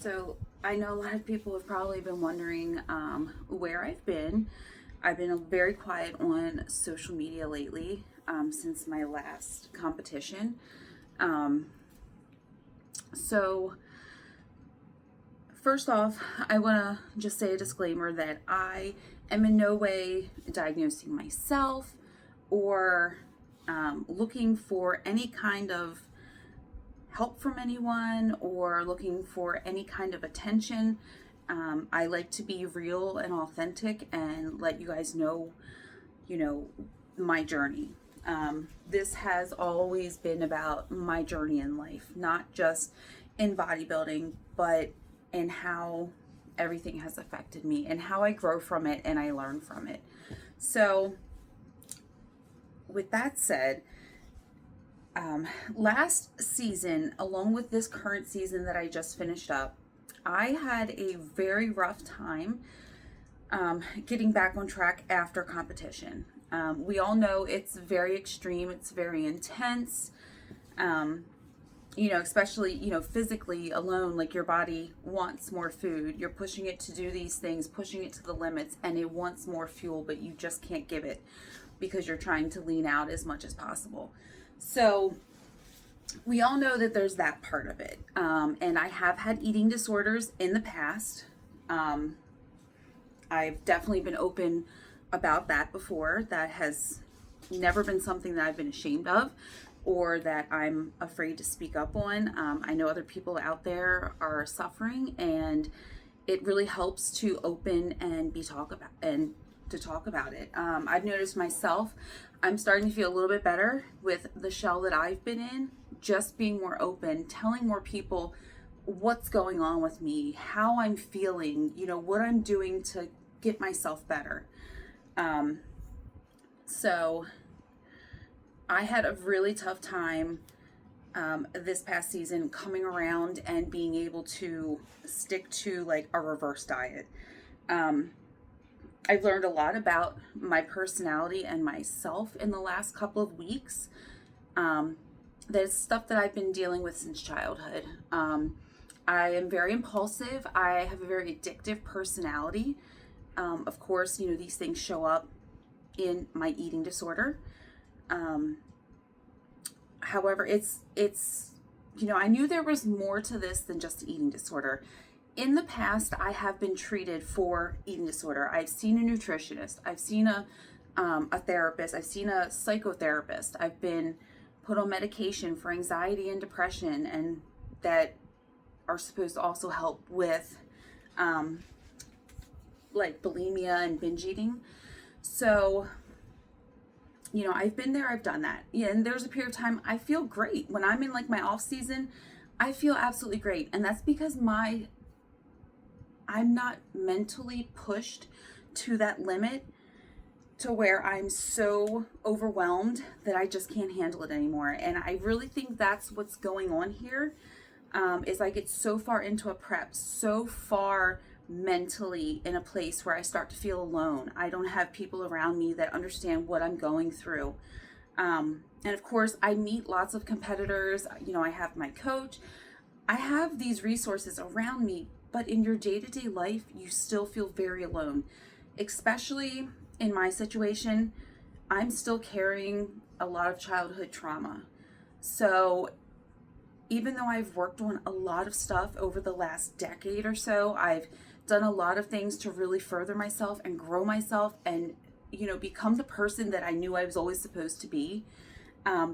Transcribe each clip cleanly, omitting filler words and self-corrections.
So I know a lot of people have probably been wondering where I've been. I've been very quiet on social media lately since my last competition. Um, so, first off, I want to just say a disclaimer that I am in no way diagnosing myself or looking for any kind of help from anyone or looking for any kind of attention. I like to be real and authentic and let you guys know, you know, my journey. This has always been about my journey in life, not just in bodybuilding, but in how everything has affected me and how I grow from it and I learn from it. So, with that said, last season, along with this current season that I just finished up, I had a very rough time getting back on track after competition. We all know it's very extreme, it's very intense. Especially, physically alone, like your body wants more food. You're pushing it to do these things, pushing it to the limits, and it wants more fuel, but you just can't give it because you're trying to lean out as much as possible. So we all know that there's that part of it. And I have had eating disorders in the past. I've definitely been open about that before. That has never been something that I've been ashamed of or that I'm afraid to speak up on. I know other people out there are suffering, and it really helps to open and to talk about it. I've noticed myself, I'm starting to feel a little bit better with the shell that I've been in, just being more open, telling more people what's going on with me, how I'm feeling, what I'm doing to get myself better. So I had a really tough time this past season coming around and being able to stick to like a reverse diet. I've learned a lot about my personality and myself in the last couple of weeks. There's stuff that I've been dealing with since childhood. I am very impulsive. I have a very addictive personality. Of course, these things show up in my eating disorder. However, it's I knew there was more to this than just eating disorder. In the past, I have been treated for eating disorder. I've seen a nutritionist. I've seen a therapist. I've seen a psychotherapist. I've been put on medication for anxiety and depression, and that are supposed to also help with like bulimia and binge eating. So, I've been there, I've done that. Yeah, and there's a period of time I feel great. When I'm in like my off season, I feel absolutely great. And that's because I'm not mentally pushed to that limit to where I'm so overwhelmed that I just can't handle it anymore. And I really think that's what's going on here, is I get so far into a prep, so far mentally in a place where I start to feel alone. I don't have people around me that understand what I'm going through. And of course, I meet lots of competitors. I have my coach. I have these resources around me, but in your day-to-day life, you still feel very alone. Especially in my situation, I'm still carrying a lot of childhood trauma. So even though I've worked on a lot of stuff over the last decade or so, I've done a lot of things to really further myself and grow myself and, become the person that I knew I was always supposed to be.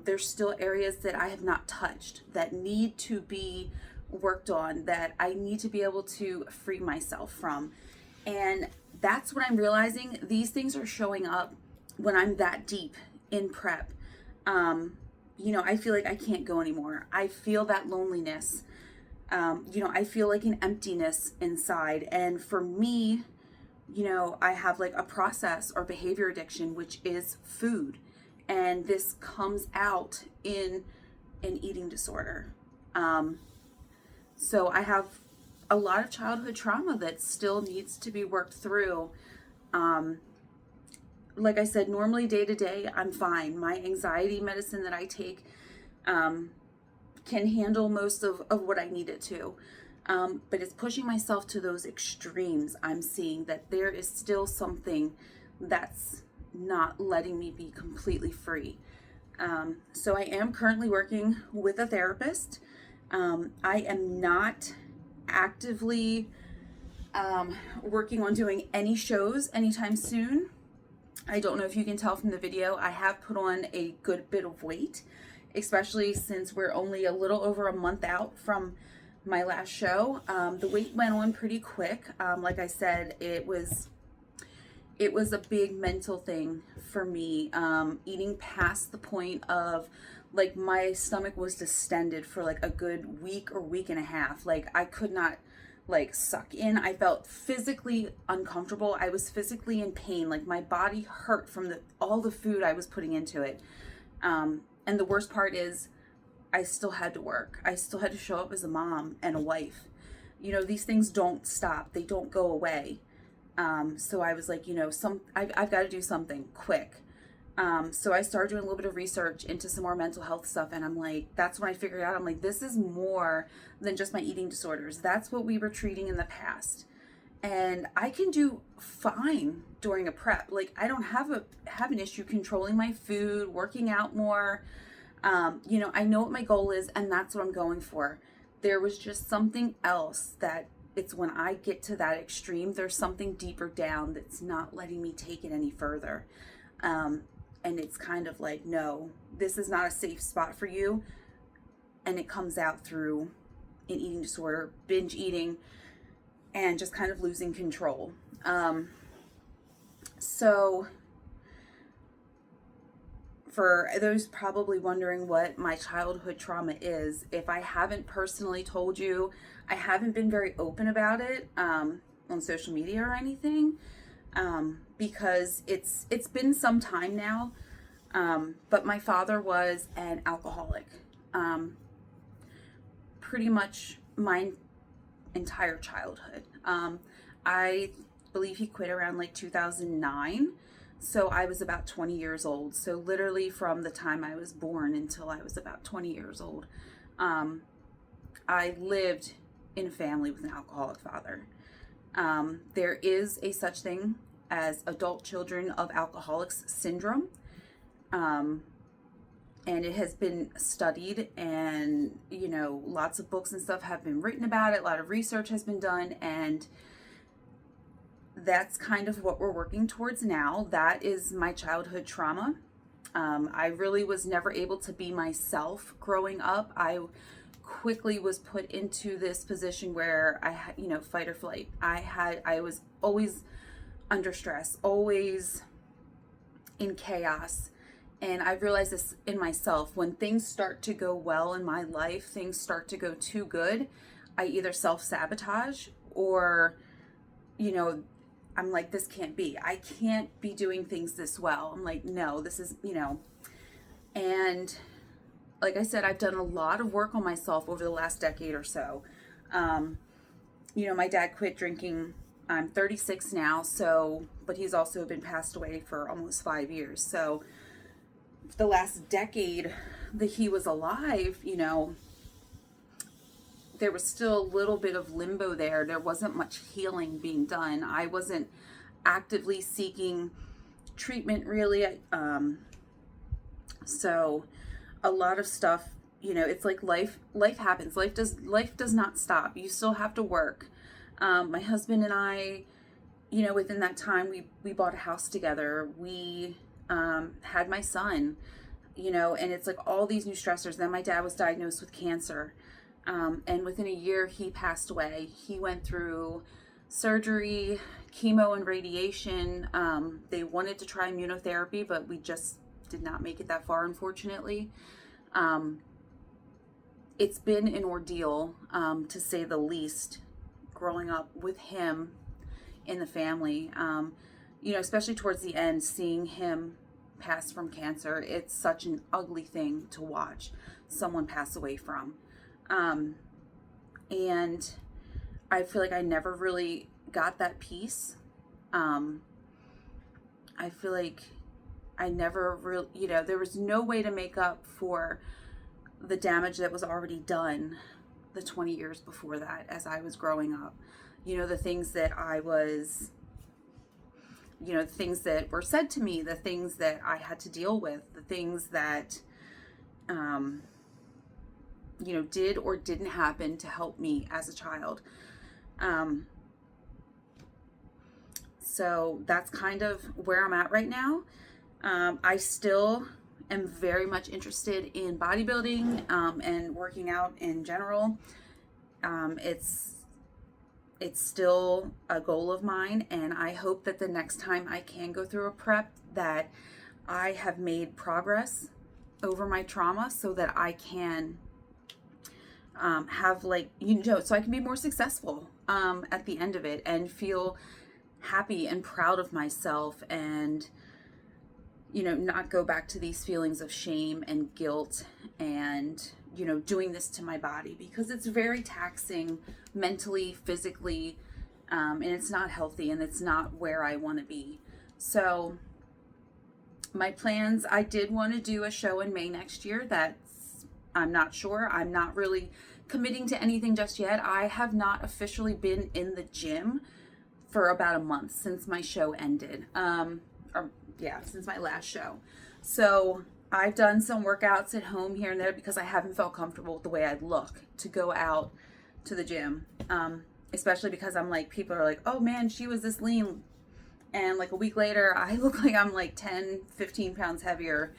There's still areas that I have not touched that need to be worked on, that I need to be able to free myself from. And that's when I'm realizing these things are showing up when I'm that deep in prep. I feel like I can't go anymore. I feel that loneliness. I feel like an emptiness inside. And for me, I have like a process or behavior addiction, which is food. And this comes out in an eating disorder. So I have a lot of childhood trauma that still needs to be worked through. Like I said, normally day to day, I'm fine. My anxiety medicine that I take can handle most of what I need it to. But it's pushing myself to those extremes. I'm seeing that there is still something that's not letting me be completely free. So I am currently working with a therapist. I am not actively working on doing any shows anytime soon. I don't know if you can tell from the video, I have put on a good bit of weight, especially since we're only a little over a month out from my last show. The weight went on pretty quick. Like I said, it was a big mental thing for me, eating past the point of, like, my stomach was distended for like a good week or week and a half. Like, I could not like suck in. I felt physically uncomfortable. I was physically in pain. Like, my body hurt from all the food I was putting into it. And the worst part is I still had to work. I still had to show up as a mom and a wife. You know, these things don't stop. They don't go away. So I was like, you know, I've got to do something quick. So I started doing a little bit of research into some more mental health stuff, and I'm like, that's when I figured out, I'm like, this is more than just my eating disorders. That's what we were treating in the past. And I can do fine during a prep. Like, I don't have an issue controlling my food, working out more. You know, I know what my goal is, and that's what I'm going for. There was just something else that it's when I get to that extreme, there's something deeper down that's not letting me take it any further. And it's kind of like, no, this is not a safe spot for you. And it comes out through an eating disorder, binge eating, and just kind of losing control. So for those probably wondering what my childhood trauma is, if I haven't personally told you, I haven't been very open about it on social media or anything, because it's been some time now. But my father was an alcoholic, pretty much my entire childhood. I believe he quit around like 2009. So I was about 20 years old. So literally from the time I was born until I was about 20 years old, I lived in a family with an alcoholic father. There is a such thing as adult children of alcoholics syndrome. And it has been studied, and, you know, lots of books and stuff have been written about it. A lot of research has been done, and that's kind of what we're working towards now. That is my childhood trauma. I really was never able to be myself growing up. I quickly was put into this position where I had, you know, fight or flight. I was always under stress, always in chaos. And I realized this in myself. When things start to go well in my life, things start to go too good, I either self-sabotage or, you know, I'm like, this can't be. I can't be doing things this well. I'm like, no, this is, you know. And like I said, I've done a lot of work on myself over the last decade or so. You know, my dad quit drinking. I'm 36 now, so, but he's also been passed away for almost 5 years. So the last decade that he was alive, you know, there was still a little bit of limbo there. There wasn't much healing being done. I wasn't actively seeking treatment, really. So a lot of stuff, you know, it's like life happens. Life does not stop. You still have to work. My husband and I, you know, within that time, we bought a house together. We had my son, you know, and it's like all these new stressors. Then my dad was diagnosed with cancer. And within a year, he passed away. He went through surgery, chemo, and radiation. They wanted to try immunotherapy, but we just did not make it that far, unfortunately. It's been an ordeal, to say the least, growing up with him in the family. You know, especially towards the end, seeing him pass from cancer, it's such an ugly thing to watch someone pass away from. And I feel like I never really got that peace. I feel like I never really, you know, there was no way to make up for the damage that was already done the 20 years before that as I was growing up. You know, the things that I was, you know, the things that were said to me, the things that I had to deal with, the things that, you know, did or didn't happen to help me as a child. So that's kind of where I'm at right now. I still am very much interested in bodybuilding and working out in general. It's still a goal of mine, and I hope that the next time I can go through a prep that I have made progress over my trauma so that I can have, like, you know, so I can be more successful at the end of it and feel happy and proud of myself, and, you know, not go back to these feelings of shame and guilt and, you know, doing this to my body, because it's very taxing mentally, physically, and it's not healthy, and it's not where I want to be. So my plans, I did want to do a show in May next year. I'm not sure. I'm not really committing to anything just yet. I have not officially been in the gym for about a month since my show ended. Since my last show. So I've done some workouts at home here and there because I haven't felt comfortable with the way I look to go out to the gym. Especially because I'm like, people are like, oh man, she was this lean. And like a week later, I look like I'm like 10, 15 pounds heavier.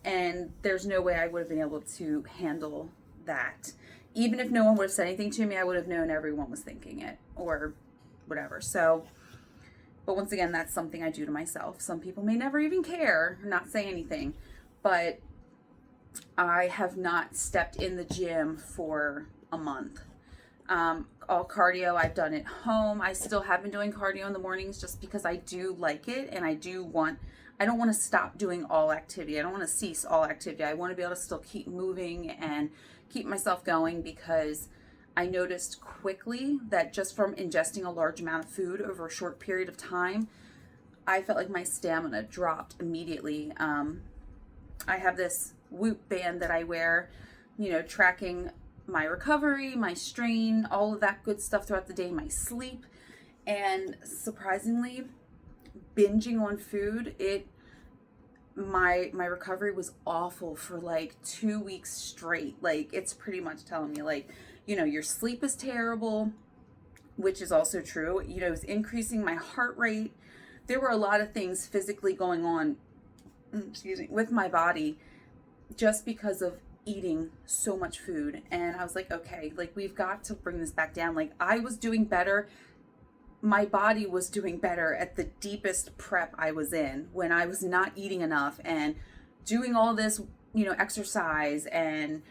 And there's no way I would have been able to handle that. Even if no one would have said anything to me, I would have known everyone was thinking it or whatever. So, but once again, that's something I do to myself. Some people may never even care, not say anything, but I have not stepped in the gym for a month. All cardio I've done at home. I still have been doing cardio in the mornings just because I do like it, and I don't want to stop doing all activity. I don't want to cease all activity. I want to be able to still keep moving and keep myself going, because I noticed quickly that just from ingesting a large amount of food over a short period of time, I felt like my stamina dropped immediately. I have this Whoop band that I wear, you know, tracking my recovery, my strain, all of that good stuff throughout the day, my sleep. And surprisingly, binging on food, my recovery was awful for like 2 weeks straight. Like, it's pretty much telling me, like, you know, your sleep is terrible, which is also true. You know, it was increasing my heart rate. There were a lot of things physically going on, with my body just because of eating so much food. And I was like, okay, like, we've got to bring this back down. Like, I was doing better. My body was doing better at the deepest prep I was in, when I was not eating enough and doing all this, you know, exercise and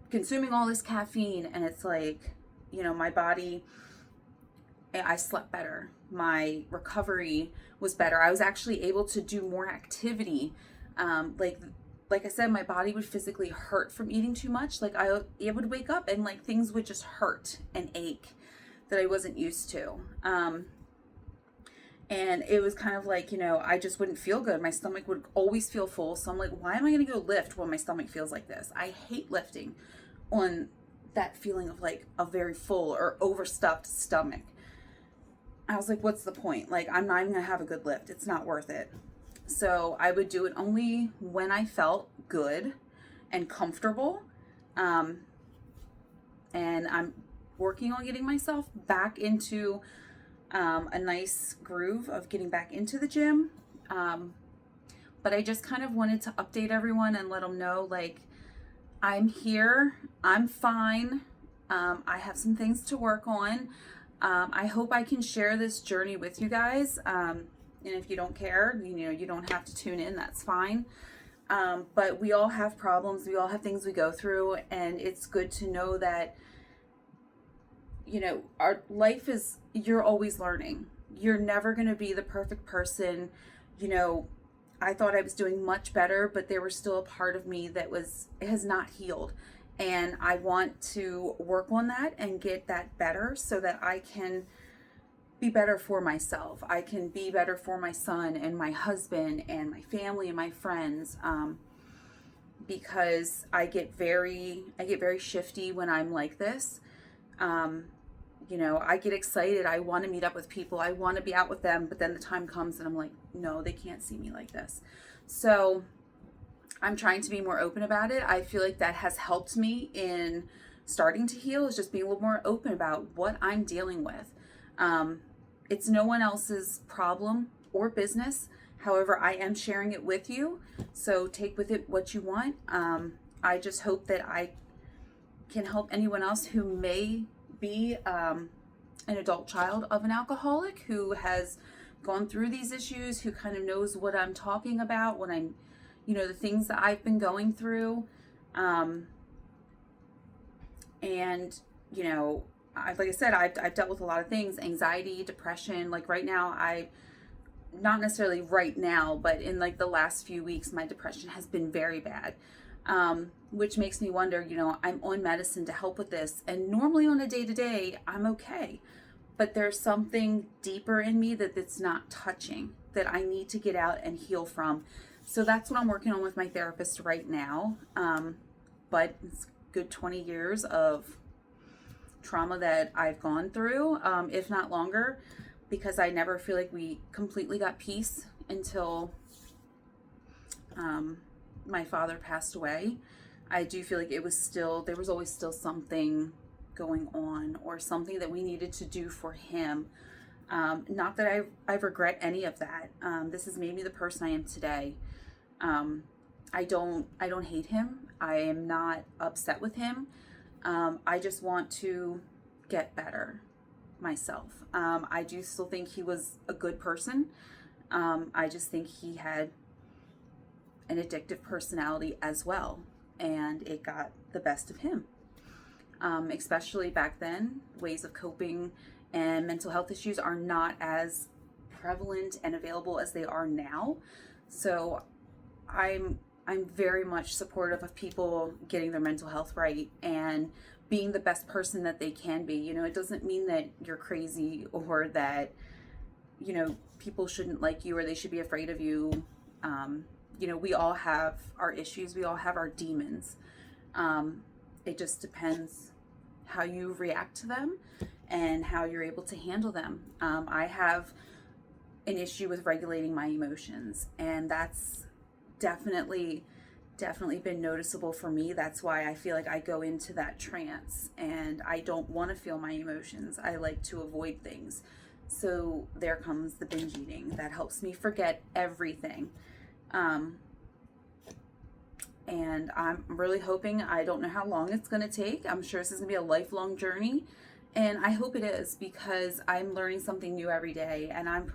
consuming all this caffeine. And it's like, you know, my body, I slept better. My recovery was better. I was actually able to do more activity. Like I said, my body would physically hurt from eating too much. Like, it would wake up and like things would just hurt and ache that I wasn't used to. And it was kind of like, you know, I just wouldn't feel good. My stomach would always feel full. So I'm like, why am I going to go lift when my stomach feels like this? I hate lifting on that feeling of like a very full or overstuffed stomach. I was like, what's the point? Like, I'm not even going to have a good lift. It's not worth it. So I would do it only when I felt good and comfortable. And I'm working on getting myself back into a nice groove of getting back into the gym. But I just kind of wanted to update everyone and let them know, like, I'm here, I'm fine. I have some things to work on. I hope I can share this journey with you guys. And if you don't care, you know, you don't have to tune in, that's fine. But we all have problems. We all have things we go through, and it's good to know that, you know, our life is, you're always learning. You're never going to be the perfect person. You know, I thought I was doing much better, but there was still a part of me that has not healed. And I want to work on that and get that better so that I can be better for myself. I can be better for my son and my husband and my family and my friends. Because I get very shifty when I'm like this. You know, I get excited. I want to meet up with people. I want to be out with them. But then the time comes and I'm like, no, they can't see me like this. So I'm trying to be more open about it. I feel like that has helped me in starting to heal, is just being a little more open about what I'm dealing with. It's no one else's problem or business. However, I am sharing it with you. So take with it what you want. I just hope that I can help anyone else who may be an adult child of an alcoholic, who has gone through these issues, who kind of knows what I'm talking about, what I'm, you know, the things that I've been going through. And, you know, like I said, I've dealt with a lot of things, anxiety, depression. Like right now, not necessarily right now, but in like the last few weeks, my depression has been very bad. Which makes me wonder, you know, I'm on medicine to help with this. And normally on a day-to-day, I'm okay. But there's something deeper in me that it's not touching, that I need to get out and heal from. So that's what I'm working on with my therapist right now. But it's good 20 years of trauma that I've gone through, if not longer, because I never feel like we completely got peace until my father passed away. I do feel like there was always still something going on, or something that we needed to do for him. Not that I regret any of that. This has made me the person I am today. I don't hate him. I am not upset with him. I just want to get better myself. I do still think he was a good person. I just think he had an addictive personality as well, and it got the best of him. Especially back then, ways of coping and mental health issues are not as prevalent and available as they are now. So I'm very much supportive of people getting their mental health right and being the best person that they can be. You know, it doesn't mean that you're crazy, or that, you know, people shouldn't like you or they should be afraid of you. You know, we all have our issues. We all have our demons. It just depends how you react to them and how you're able to handle them. I have an issue with regulating my emotions, and that's definitely been noticeable for me. That's why I feel like I go into that trance and I don't want to feel my emotions. I like to avoid things. So there comes the binge eating. That helps me forget everything. And I'm really hoping, I don't know how long it's going to take. I'm sure this is going to be a lifelong journey. And I hope it is, because I'm learning something new every day, and I'm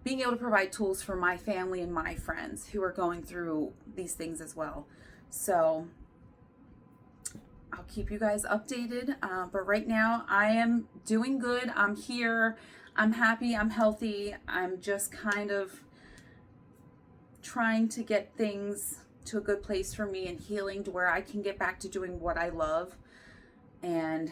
being able to provide tools for my family and my friends who are going through these things as well. So I'll keep you guys updated. But right now I am doing good. I'm here. I'm happy. I'm healthy. I'm just kind of trying to get things to a good place for me and healing, to where I can get back to doing what I love. And